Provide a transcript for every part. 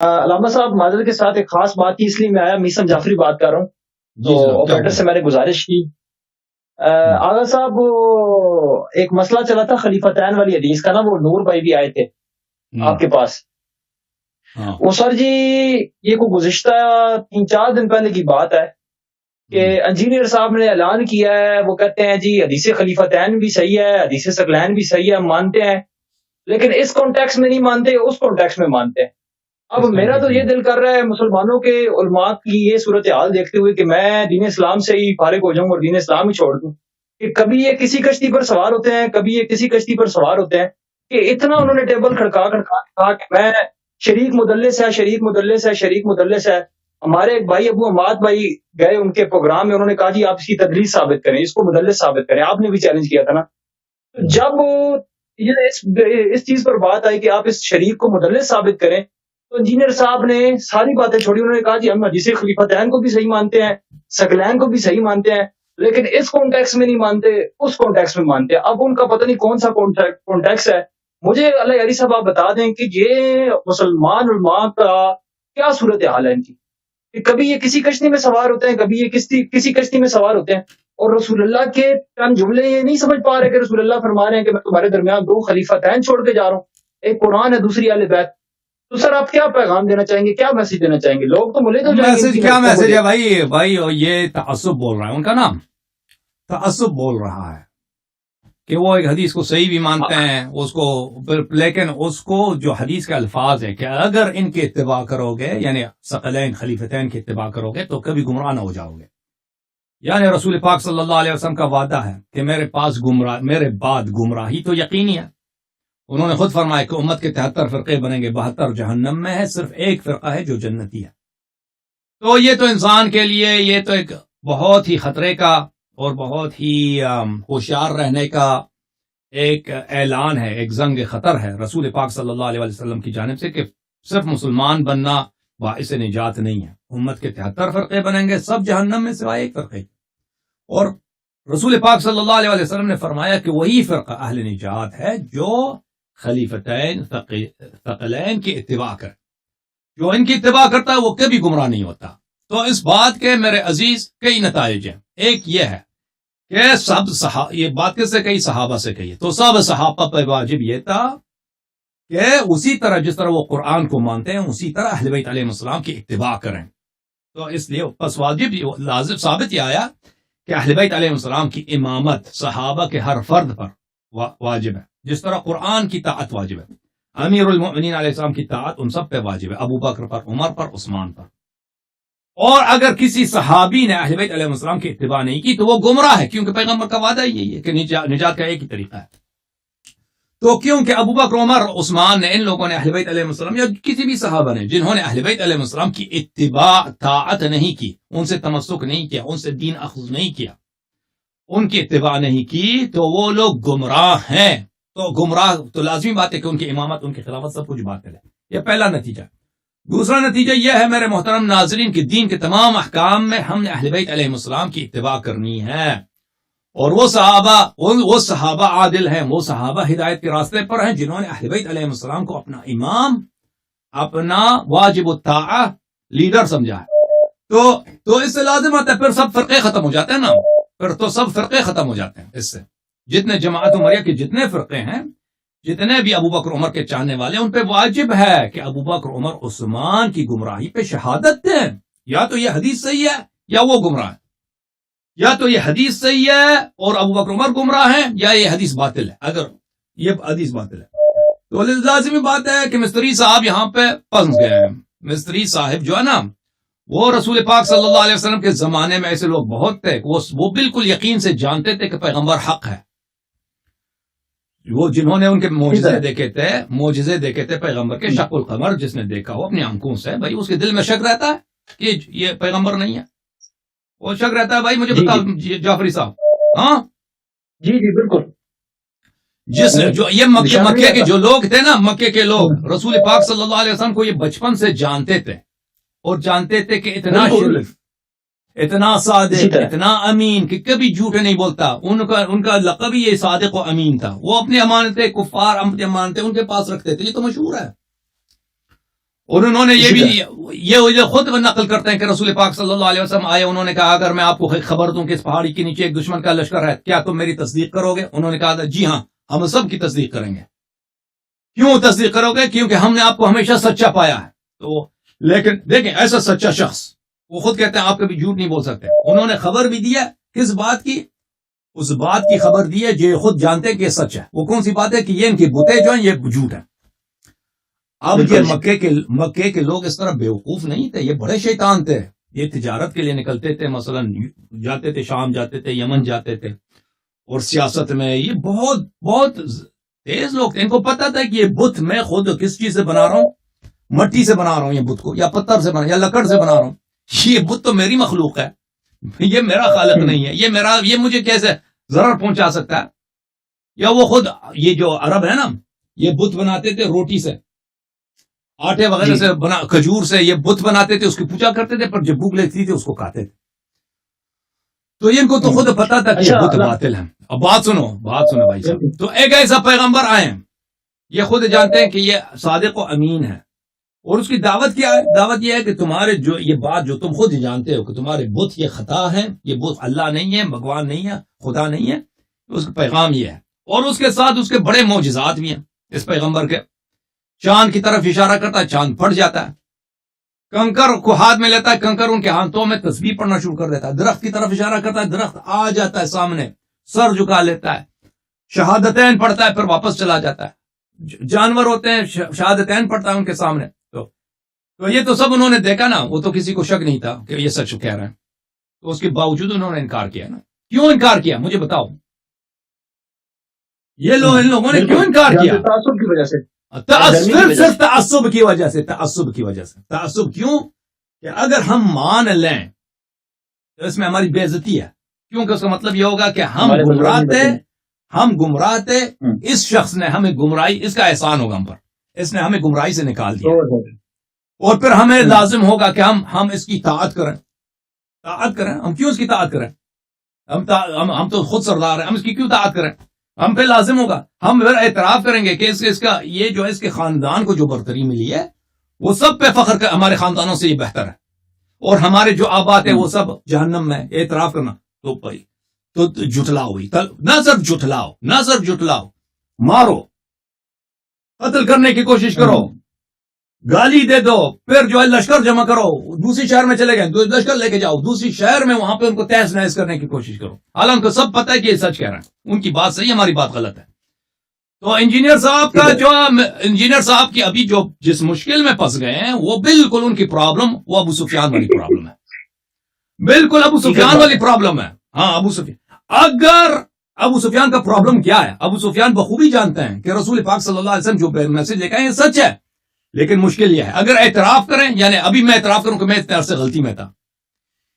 علامہ صاحب معذرت کے ساتھ ایک خاص بات تھی، اس لیے میں آیا. میسم جعفری بات کر رہا ہوں. تو آپریٹر سے میں نے گزارش کی. آغا صاحب وہ ایک مسئلہ چلا تھا خلیفتین والی حدیث کا نا، وہ نور بھائی بھی آئے تھے آپ کے پاس. وہ سر جی یہ کو گزشتہ 3-4 دن پہلے کی بات ہے کہ انجینئر صاحب نے اعلان کیا ہے، وہ کہتے ہیں جی حدیث خلیفتین بھی صحیح ہے، حدیث ثقلین بھی صحیح ہے، ہم مانتے ہیں، لیکن اس کانٹیکس میں نہیں مانتے، اس کانٹیکس میں مانتے ہیں. اب میرا تو یہ دل کر رہا ہے مسلمانوں کے علماء کی یہ صورتحال دیکھتے ہوئے کہ میں دین اسلام سے ہی فارغ ہو جاؤں اور دین اسلام ہی چھوڑ دوں، کہ کبھی یہ کسی کشتی پر سوار ہوتے ہیں، کبھی یہ کسی کشتی پر سوار ہوتے ہیں، کہ اتنا انہوں نے ٹیبل کھڑکا کہا کہ میں شریک مدلس ہے، شریک مدلس ہے، شریک مدلس ہے. ہمارے ایک بھائی ابو حماد بھائی گئے ان کے پروگرام میں، انہوں نے کہا جی آپ اس کی تدلیس ثابت کریں، اس کو مدلس ثابت کریں. آپ نے بھی چیلنج کیا تھا نا. جب یہ اس چیز پر بات آئی کہ آپ اس شریک کو مدلس ثابت کریں، تو انجینئر صاحب نے ساری باتیں چھوڑی. انہوں نے کہا جی ہم حدیث خلیفتین کو بھی صحیح مانتے ہیں، ثقلین کو بھی صحیح مانتے ہیں، لیکن اس کانٹیکس میں نہیں مانتے، اس کانٹیکس میں مانتے ہیں. اب ان کا پتہ نہیں کون سا کانٹیکس ہے. مجھے اللہ علی صاحب آپ بتا دیں کہ یہ مسلمان علماء کا کیا صورتحال ہے ان کی، کہ کبھی یہ کسی کشتی میں سوار ہوتے ہیں، کبھی یہ کسی کشتی میں سوار ہوتے ہیں، اور رسول اللہ کے چند جملے یہ نہیں سمجھ پا رہے کہ رسول اللہ فرما رہے ہیں کہ میں تمہارے درمیان 2 خلیفتین چھوڑ کے جا رہا ہوں، ایک قرآن ہے، دوسری اہل بیت. تو سر آپ کیا پیغام دینا چاہیں گے، کیا میسج دینا چاہیں گے؟ لوگ تو ملے تو میسج کیا میسج ہے بھائی یہ تعصب بول رہا ہے، ان کا نام تعصب بول رہا ہے کہ وہ ایک حدیث کو صحیح بھی مانتے ہیں اس کو، لیکن اس کو جو حدیث کے الفاظ ہے کہ اگر ان کے اتباع کرو گے، یعنی ثقلین خلیفتین کے اتباع کرو گے تو کبھی گمراہ نہ ہو جاؤ گے. یعنی رسول پاک صلی اللہ علیہ وسلم کا وعدہ ہے کہ میرے بعد گمراہی تو یقینی ہے. انہوں نے خود فرمایا کہ امت کے 73 فرقے بنیں گے، 72 جہنم میں ہے، صرف ایک فرقہ ہے جو جنتی ہے. تو یہ تو انسان کے لیے یہ تو ایک بہت ہی خطرے کا اور بہت ہی ہوشیار رہنے کا ایک اعلان ہے، ایک زنگ خطر ہے رسول پاک صلی اللہ علیہ وسلم کی جانب سے کہ صرف مسلمان بننا باعث نجات نہیں ہے. امت کے 73 فرقے بنیں گے، سب جہنم میں سوائے ایک فرقے. اور رسول پاک صلی اللہ علیہ وسلم نے فرمایا کہ وہی فرقہ اہل نجات ہے جو خلیفتین ثقلین کی اتباع کرے. جو ان کی اتباع کرتا ہے وہ کبھی گمراہ نہیں ہوتا. تو اس بات کے میرے عزیز کئی نتائج ہیں. ایک یہ ہے کہ یہ بات کس سے کہی؟ صحابہ سے کہی. تو سب صحابہ پہ واجب یہ تھا کہ اسی طرح جس طرح وہ قرآن کو مانتے ہیں اسی طرح اہل بیت علیہ السلام کی اتباع کریں. تو اس لیے پس واجب لازم ثابت یہ آیا کہ اہل بیت علیہ السلام کی امامت صحابہ کے ہر فرد پر واجب ہے، جس طرح قرآن کی طاعت واجب ہے. امیر المؤمنین علیہ السلام کی طاعت ان سب پہ واجب ہے، ابو بکر پر، عمر پر، عثمان پر. اور اگر کسی صحابی نے اہل بیت علیہ السلام کی اتباع نہیں کی تو وہ گمراہ ہے، کیونکہ پیغمبر کا وعدہ یہی ہے کہ نجات کا ایک ہی طریقہ ہے. تو کیونکہ ابو بکر، عمر، عثمان نے، ان لوگوں نے اہل بیت علیہ السلام یا کسی بھی صحابہ نے جنہوں نے اہل بیت علیہ السلام کی اتباع طاعت نہیں کی، ان سے تمسک نہیں کیا، ان سے دین اخذ نہیں کیا، ان کی اتباع نہیں کی، تو وہ لوگ گمراہ ہیں. تو گمراہ تو لازمی بات ہے کہ ان کی امامت، ان کی خلافت سب کچھ باطل ہے. یہ پہلا نتیجہ. دوسرا نتیجہ یہ ہے میرے محترم ناظرین کہ دین کے تمام احکام میں ہم نے اہل بیت علیہ السلام کی اتباع کرنی ہے. اور وہ صحابہ عادل ہیں، وہ صحابہ ہدایت کے راستے پر ہیں جنہوں نے اہل بیت علیہ السلام کو اپنا امام، اپنا واجب الطاعہ، لیڈر سمجھا ہے. تو اس سے لازم ہوتا ہے پھر سب فرقے ختم ہو جاتے ہیں نا، پھر تو سب فرقے ختم ہو جاتے ہیں. اس سے جتنے جماعت عمریہ کے جتنے فرقے ہیں، جتنے بھی ابو بکر عمر کے چاہنے والے، ان پہ واجب ہے کہ ابو بکر عمر عثمان کی گمراہی پہ شہادت دیں. یا تو یہ حدیث صحیح ہے یا وہ گمراہ ہے، یا تو یہ حدیث صحیح ہے اور ابو بکر عمر گمراہ ہیں، یا یہ حدیث باطل ہے. اگر یہ حدیث باطل ہے تو لازمی بات ہے کہ مستری صاحب یہاں پہ پھنس گئے ہیں. مستری صاحب جو ہے نا، وہ رسول پاک صلی اللہ علیہ وسلم کے زمانے میں ایسے لوگ بہت تھے، وہ بالکل یقین سے جانتے تھے کہ پیغمبر حق ہے. وہ جنہوں نے ان کے معجزے دیکھے تھے پیغمبر کے، شق القمر جس نے دیکھا ہو اپنی آنکھوں سے، بھائی اس کے دل میں شک رہتا ہے کہ یہ پیغمبر نہیں ہے. وہ شک رہتا ہے. بھائی مجھے بتا جعفری صاحب. ہاں جی بالکل. جس نے جو یہ مکے کے جو لوگ تھے نا، مکے کے لوگ رسول پاک صلی اللہ علیہ وسلم کو یہ بچپن سے جانتے تھے، اور جانتے تھے کہ اتنا شریف، اتنا صادق، اتنا امین کہ کبھی جھوٹ نہیں بولتا. ان کا لقب ہی یہ صادق و امین تھا. وہ اپنی امانتیں، کفار اپنی امانتیں ان کے پاس رکھتے تھے، یہ تو مشہور ہے. اور انہوں نے یہ خود نقل کرتے ہیں کہ رسول پاک صلی اللہ علیہ وسلم آئے, انہوں نے کہا اگر میں آپ کو خبر دوں کہ اس پہاڑی کے نیچے ایک دشمن کا لشکر ہے, کیا تم میری تصدیق کرو گے؟ انہوں نے کہا تھا جی ہاں, ہم سب کی تصدیق کریں گے. کیوں تصدیق کرو گے؟ کیونکہ ہم نے آپ کو ہمیشہ سچا پایا ہے. تو لیکن دیکھیں ایسا سچا شخص, وہ خود کہتے ہیں آپ کبھی جھوٹ نہیں بول سکتے. انہوں نے خبر بھی دیا کس بات کی؟ اس بات کی خبر دی ہے جو خود جانتے ہیں کہ یہ سچ ہے. وہ کون سی بات ہے؟ کہ یہ ان کی بتیں جو ہیں یہ جھوٹ ہے. اب یہ مکے کے لوگ اس طرح بیوقوف نہیں تھے, یہ بڑے شیطان تھے. یہ تجارت کے لیے نکلتے تھے, مثلا جاتے تھے شام جاتے تھے, یمن جاتے تھے, اور سیاست میں یہ بہت بہت تیز لوگ تھے. ان کو پتا تھا کہ یہ بت میں خود کس چیز سے بنا رہا ہوں, مٹی سے بنا رہا ہوں یہ بت کو, یا پتھر سے بنا یا لکڑ سے بنا رہا ہوں. یہ بت تو میری مخلوق ہے, یہ میرا خالق نہیں ہے, یہ مجھے کیسے ضرر پہنچا سکتا ہے؟ یا وہ خود یہ جو عرب ہے نا, یہ بت بناتے تھے روٹی سے, آٹے وغیرہ سے کھجور سے یہ بت بناتے تھے, اس کی پوجا کرتے تھے, پر جب بھوک لگتی تھی اس کو کھاتے تھے. تو ان کو تو خود پتا تھا کہ بت باطل ہے. اب بات سنو بھائی صاحب. تو ایک ایسا پیغمبر آئے ہیں, یہ خود جانتے ہیں کہ یہ صادق و امین ہے, اور اس کی دعوت کیا ہے؟ دعوت یہ ہے کہ تمہارے جو یہ بات جو تم خود جانتے ہو کہ تمہارے بت یہ خطا ہے, یہ بت اللہ نہیں ہے, بھگوان نہیں ہے, خدا نہیں ہے. اس کا پیغام یہ ہے, اور اس کے ساتھ اس کے بڑے معجزات بھی ہیں اس پیغمبر کے. چاند کی طرف اشارہ کرتا ہے, چاند پھٹ جاتا ہے. کنکر کو ہاتھ میں لیتا ہے, کنکر ان کے ہاتھوں میں تسبیح پڑھنا شروع کر دیتا ہے. درخت کی طرف اشارہ کرتا ہے, درخت آ جاتا ہے سامنے, سر جھکا لیتا ہے, شہادتین پڑھتا ہے, پھر واپس چلا جاتا ہے. جانور ہوتے ہیں, شہادتین پڑھتا ہے ان کے سامنے. تو یہ تو سب انہوں نے دیکھا نا, وہ تو کسی کو شک نہیں تھا کہ یہ سچ کہہ رہے ہیں. تو اس کے باوجود انہوں نے انکار کیا نا. کیوں انکار کیا مجھے بتاؤ, یہ ان لوگوں نے کیوں انکار کیا؟ تعصب کی وجہ سے, صرف تعصب کی وجہ سے. تعصب کیوں؟ کہ اگر ہم مان لیں تو اس میں ہماری بے عزتی ہے, کیونکہ اس کا مطلب یہ ہوگا کہ ہم گمراہ تھے, اس شخص نے ہمیں گمراہی, اس کا احسان ہوگا ہم پر, اس نے ہمیں گمراہی سے نکال دیا, اور پھر ہمیں لازم ہوگا کہ ہم اس کی اطاعت کریں. ہم کیوں اس کی اطاعت کریں؟ ہم تو خود سردار ہیں, ہم اس کی کیوں اطاعت کریں؟ ہم پہ لازم ہوگا, ہم پھر اعتراف کریں گے کہ اس کا یہ جو اس کے خاندان کو جو برتری ملی ہے وہ سب پہ فخر کر, ہمارے خاندانوں سے یہ بہتر ہے, اور ہمارے جو آباد ہیں وہ سب جہنم میں. اعتراف کرنا تو جھٹلاؤ ہوئی, نہ صرف جھٹلاؤ, مارو, قتل کرنے کی کوشش کرو, گالی دے دو, پھر جو ہے لشکر جمع کرو, دوسری شہر میں چلے گئے لشکر لے کے جاؤ دوسری شہر میں, وہاں پہ ان کو تہس نہس کرنے کی کوشش کرو, حالانکہ ان کو سب پتہ ہے کہ یہ سچ کہہ رہے ہیں, ان کی بات صحیح, ہماری بات غلط ہے. تو انجینئر صاحب کی ابھی جو جس مشکل میں پھنس گئے ہیں, وہ بالکل ان کی پرابلم وہ ابو سفیان والی پرابلم ہے, بالکل ابو سفیان والی پرابلم ہے. ہاں ابو سفیان, اگر ابو سفیان کا پرابلم کیا ہے, ابو سفیان بخوبی جانتے ہیں کہ رسول پاک صلی اللہ علیہ وسلم جو میسج لے کے آئے ہیں سچ ہے, لیکن مشکل یہ ہے اگر اعتراف کریں, یعنی ابھی میں اعتراف کروں کہ میں اتنے عرصے غلطی میں تھا,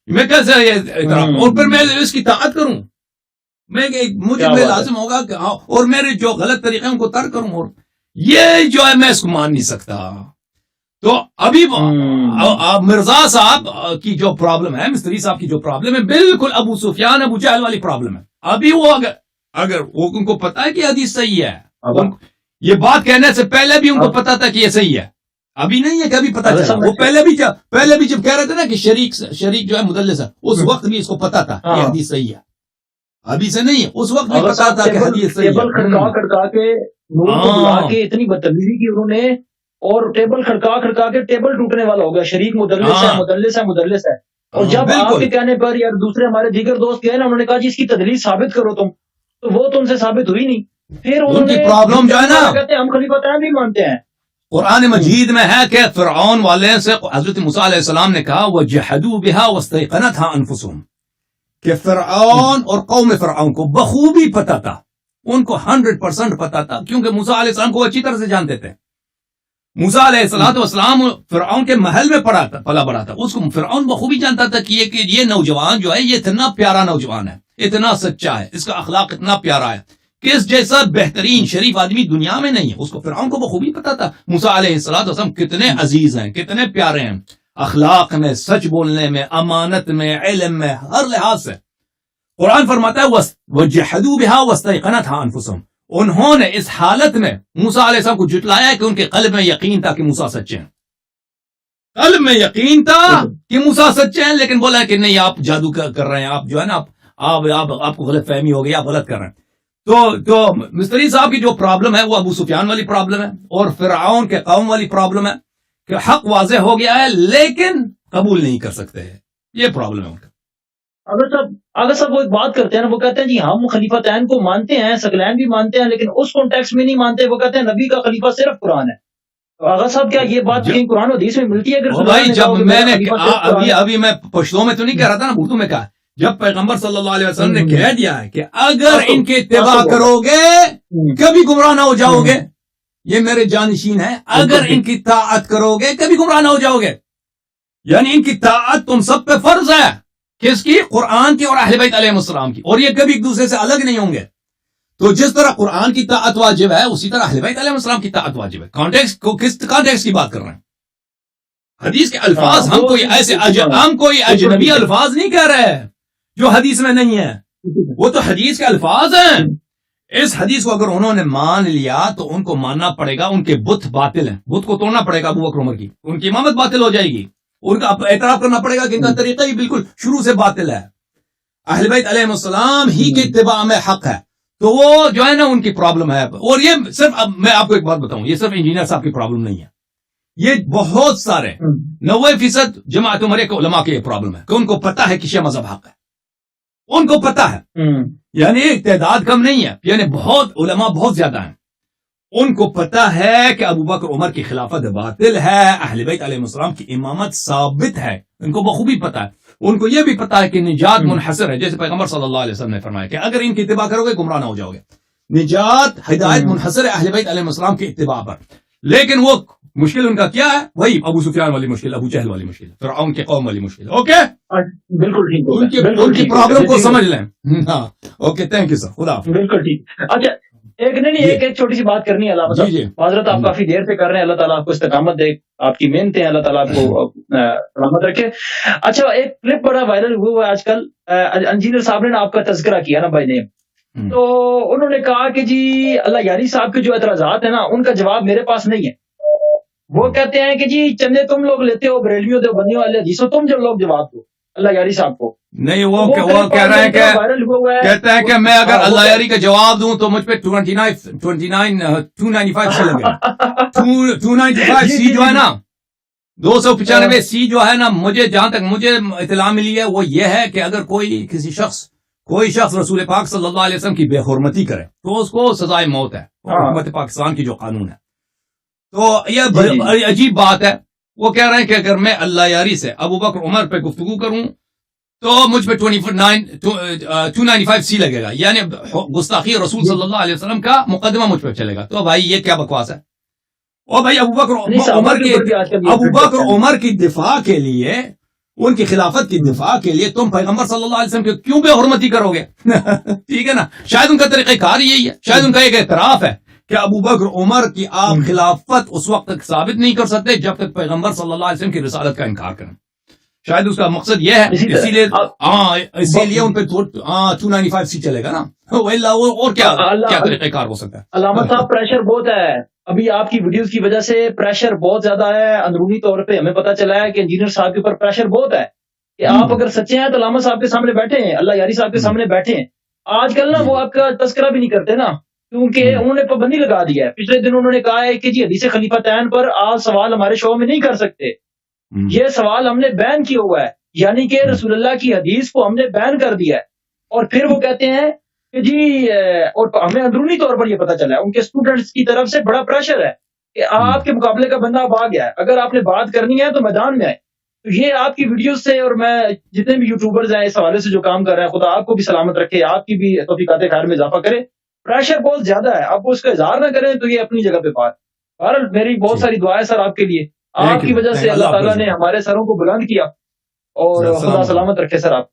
میں کیسے اعتراف, اور پھر میں اس کی اطاعت کروں, مجھے لازم ہوگا کہ اور میرے جو غلط طریقے ہیں ان کو ترک کروں, اور یہ جو ہے میں اس کو مان نہیں سکتا. تو ابھی مرزا صاحب کی جو پرابلم ہے, مستری صاحب کی جو پرابلم ہے, بالکل ابو سفیان ابو جہل والی پرابلم ہے. ابھی وہ اگر ان کو پتا ہے کہ حدیث صحیح ہے, یہ بات کہنے سے پہلے بھی ان کو پتا تھا کہ یہ صحیح ہے, ابھی نہیں ہے کہ ابھی پتا چلا. وہ پہلے بھی جب کہہ رہے تھے نا کہ شریک جو ہے مدلس ہے, اس وقت بھی اس کو پتا تھا کہ حدیث صحیح ہے, ابھی سے نہیں, اس وقت بھی پتا تھا کہ حدیث صحیح ہے. کھڑکا کے اتنی بدتمیزی کی انہوں نے, اور ٹیبل کھڑکا کے ٹیبل ٹوٹنے والا ہو گیا, شریک مدلس ہے. اور جب آپ کے کہنے پر یا دوسرے ہمارے دیگر دوست گئے نا, انہوں نے کہا جی اس کی تدلیس ثابت کرو تم, تو وہ تم سے ثابت ہوئی نہیں. پھر انہوں نے پرابلم جو ہے نا, کہتے ہیں ہم خلیفہ تین بھی مانتے ہیں. قرآن مجید میں ہے کہ فرعون والے سے حضرت موسیٰ علیہ السلام نے کہا وَجَحَدُوا بِهَا وَاسْتَيْقَنَتْهَا أَنفُسُهُمْ, کہ فرعون اور قوم فرعون کو بخوبی پتا تھا, ان کو 100% پتا تھا, کیونکہ موسیٰ علیہ السلام کو اچھی طرح سے جانتے تھے. موسیٰ علیہ السلام فرعون کے محل میں پلا بڑا تھا, اس کو فرعون بخوبی جانتا تھا کہ یہ نوجوان جو ہے یہ اتنا پیارا نوجوان ہے, اتنا سچا ہے, اس کا اخلاق اتنا پیارا ہے کہ اس جیسا بہترین شریف آدمی دنیا میں نہیں ہے. اس کو فرعون کو بخوبی پتا تھا موسیٰ علیہ السلام کتنے عزیز ہیں, کتنے پیارے ہیں, اخلاق میں, سچ بولنے میں, امانت میں, علم میں, ہر لحاظ سے. قرآن فرماتا ہے وَجَحَدُوا بِهَا وَاسْتَيْقَنَتْهَا أَنفُسُهُمْ, انہوں نے اس حالت میں موسیٰ علیہ السلام کو جھٹلایا کہ ان کے قلب میں یقین تھا کہ موسیٰ سچے ہیں. قلب میں یقین تھا کہ موسیٰ سچے ہیں، لیکن بولا کہ نہیں آپ جادو کر رہے ہیں، آپ جو ہے نا آپ کو غلط فہمی ہو گئی، آپ غلط کر رہے ہیں۔ تو مستری صاحب کی جو پرابلم ہے وہ ابو سفیان والی پرابلم ہے، اور فرعون کے قوم والی پرابلم ہے کہ حق واضح ہو گیا ہے لیکن قبول نہیں کر سکتے ہیں، یہ پرابلم ہے ان کا۔ اگر صاحب وہ ایک بات کرتے ہیں نا، وہ کہتے ہیں جی ہم خلیفتین کو مانتے ہیں، ثقلین بھی مانتے ہیں، لیکن اس کانٹیکس میں نہیں مانتے، وہ کہتے ہیں نبی کا خلیفہ صرف قرآن ہے۔ آغا صاحب کیا یہ بات کہیں قرآن و حدیث میں ملتی ہے؟ اگر بھائی جب میں نے ابھی میں پشتو میں تو نہیں کہہ رہا تھا نا، اردو میں کہا، جب پیغمبر صلی اللہ علیہ وسلم نے کہہ دیا ہے کہ اگر ان کے اتباع کرو گے کبھی گمراہ نہ ہو جاؤ گے، یہ میرے جانشین ہے، اگر ان کی طاعت کرو گے کبھی گمراہ نہ ہو جاؤ گے، یعنی ان کی طاعت تم سب پہ فرض ہے، کس کی؟ قرآن کی اور اہل بیت علیہ السلام کی، اور یہ کبھی ایک دوسرے سے الگ نہیں ہوں گے۔ تو جس طرح قرآن کی طاعت واجب ہے اسی طرح اہل بیت علیہ السلام کی طاعت واجب ہے۔ کانٹیکسٹ کو کس کانٹیکسٹ کی بات کر رہے ہیں؟ حدیث کے الفاظ، ہم کوئی ایسے ہم کوئی اجنبی الفاظ نہیں کہہ رہے ہیں جو حدیث میں نہیں ہے، وہ تو حدیث کے الفاظ ہیں۔ اس حدیث کو اگر انہوں نے مان لیا تو ان کو ماننا پڑے گا ان کے بت باطل ہیں، بت کو توڑنا پڑے گا ابو بکر عمر کی، ان کی امامت باطل ہو جائے گی، ان کا اعتراف کرنا پڑے گا کہ ان کا طریقہ ہی بالکل شروع سے باطل ہے، اہل بیت علیہ السلام ہی کے اتباع میں حق ہے۔ تو وہ جو ہے نا ان کی پرابلم ہے، اور یہ صرف میں آپ کو ایک بات بتاؤں، یہ صرف انجینئر صاحب کی پرابلم نہیں ہے، یہ بہت سارے 90% جماعت عمریہ کے علماء کی یہ پرابلم ہے کہ ان کو پتا ہے کہ شیعہ مذہب حق ہے، ان کو پتا ہے، یعنی تعداد کم نہیں ہے، یعنی بہت علماء بہت زیادہ ہیں، ان کو پتا ہے کہ ابو بکر عمر کی خلافت باطل ہے، اہل بیت علیہ السلام کی امامت ثابت ہے، ان کو بخوبی پتا ہے۔ ان کو یہ بھی پتا ہے کہ نجات منحصر ہے، جیسے پیغمبر صلی اللہ علیہ وسلم نے فرمایا کہ اگر ان کی اتباع کرو گے گمراہ نہ ہو جاؤ گے، نجات ہدایت منحصر ہے اہل بیت علیہ السلام کی اتباع پر۔ لیکن وہ مشکل ان کا کیا ہے؟ وہی ابو سفیان والی مشکل، ابو جہل والی مشکل، فرعون کے قوم والی مشکل۔ اوکے، بالکل ٹھیک، ان کی پرابلم کو سمجھ لیں۔ ہاں اوکے، تھینک یو سر، خدا حافظ۔ بالکل ٹھیک۔ اچھا ایک چھوٹی سی بات کرنی ہے علامہ صاحب، حضرت آپ کافی دیر سے کر رہے ہیں، اللہ تعالیٰ آپ کو استقامت دے، آپ کی محنتیں اللہ تعالیٰ آپ کو سلامت رکھے۔ اچھا ایک کلپ بڑا وائرل ہوا ہے آج کل، انجینئر صاحب نے آپ کا تذکرہ کیا نا بھائی نے، تو انہوں نے کہا کہ جی اللہ یاری صاحب کے جو اعتراضات ہیں نا ان کا جواب میرے پاس نہیں ہے، وہ کہتے ہیں کہ جی چندے تم لوگ لیتے ہو بریلویوں دیوبندیوں والے حدیثوں، تم جب لوگ جواب دو اللہ یاری صاحب کو۔ نہیں وہ کہہ رہے ہیں کہ کہتے ہیں کہ میں اگر اللہ یاری کا جواب دوں تو مجھ پہ 295 سی لگے، 295 سی جو ہے نا 295 سی جو ہے نا، مجھے جہاں تک مجھے اطلاع ملی ہے وہ یہ ہے کہ اگر کوئی شخص رسول پاک صلی اللہ علیہ وسلم کی بے حرمتی کرے تو اس کو سزائے موت ہے، حکومت پاکستان کی جو قانون ہے۔ تو یہ عجیب بات ہے، وہ کہہ رہے ہیں کہ اگر میں اللہ یاری سے ابو بکر عمر پہ گفتگو کروں تو مجھ پہ 295 سی لگے گا، یعنی گستاخی رسول صلی اللہ علیہ وسلم کا مقدمہ مجھ پہ چلے گا۔ تو بھائی یہ کیا بکواس ہے؟ اور بھائی ابو بکر عمر کی دفاع کے لیے، ان کی خلافت کی دفاع کے لیے تم پیغمبر صلی اللہ علیہ وسلم کے کیوں بے حرمتی کرو گے؟ ٹھیک ہے نا، شاید ان کا طریقہ کار یہی ہے، شاید ان کا ایک اعتراف ہے کہ ابو بکر عمر کی آپ خلافت اس وقت تک ثابت نہیں کر سکتے جب تک پیغمبر صلی اللہ علیہ وسلم کی رسالت کا انکار کریں، شاید اس کا مقصد یہ ہے، اسی لیے ان پہ 295 سی چلے گا نا، اور کیا طریقہ کار ہو سکتا ہے؟ علامہ صاحب پریشر بہت ہے، ابھی آپ کی ویڈیوز کی وجہ سے پریشر بہت زیادہ ہے، اندرونی طور پہ ہمیں پتا چلا ہے کہ انجینئر صاحب کے اوپر پریشر بہت ہے کہ آپ اگر سچے ہیں تو علامہ صاحب کے سامنے بیٹھے ہیں، اللہ یاری صاحب کے سامنے بیٹھے ہیں۔ آج کل نا وہ آپ کا تذکرہ بھی نہیں کرتے نا، کیونکہ انہوں نے پابندی لگا دی ہے، پچھلے دن انہوں نے کہا ہے کہ جی حدیث خلیفتین پر آپ سوال ہمارے شو میں نہیں کر سکتے، یہ سوال ہم نے بین کیا ہوا ہے، یعنی کہ رسول اللہ کی حدیث کو ہم نے بین کر دیا ہے۔ اور پھر وہ کہتے ہیں کہ جی، اور ہمیں اندرونی طور پر یہ پتا چلا ہے ان کے اسٹوڈنٹس کی طرف سے بڑا پریشر ہے کہ آپ کے مقابلے کا بندہ اب آ گیا ہے، اگر آپ نے بات کرنی ہے تو میدان میں آئے۔ تو یہ آپ کی ویڈیوز سے، اور میں جتنے بھی یوٹیوبرز ہیں اس حوالے سے جو کام کر رہے ہیں، خدا آپ کو بھی سلامت رکھے، آپ کی بھی توفیقات خیر میں اضافہ کرے، پریشر بہت زیادہ ہے، آپ اس کا اظہار نہ کریں تو یہ اپنی جگہ پہ بات۔ بہرحال میری بہت ساری دعائیں سر آپ کے لیے، آپ کی وجہ سے اللہ تعالیٰ نے ہمارے سروں کو بلند کیا، اور خدا سلامت رکھے سر آپ۔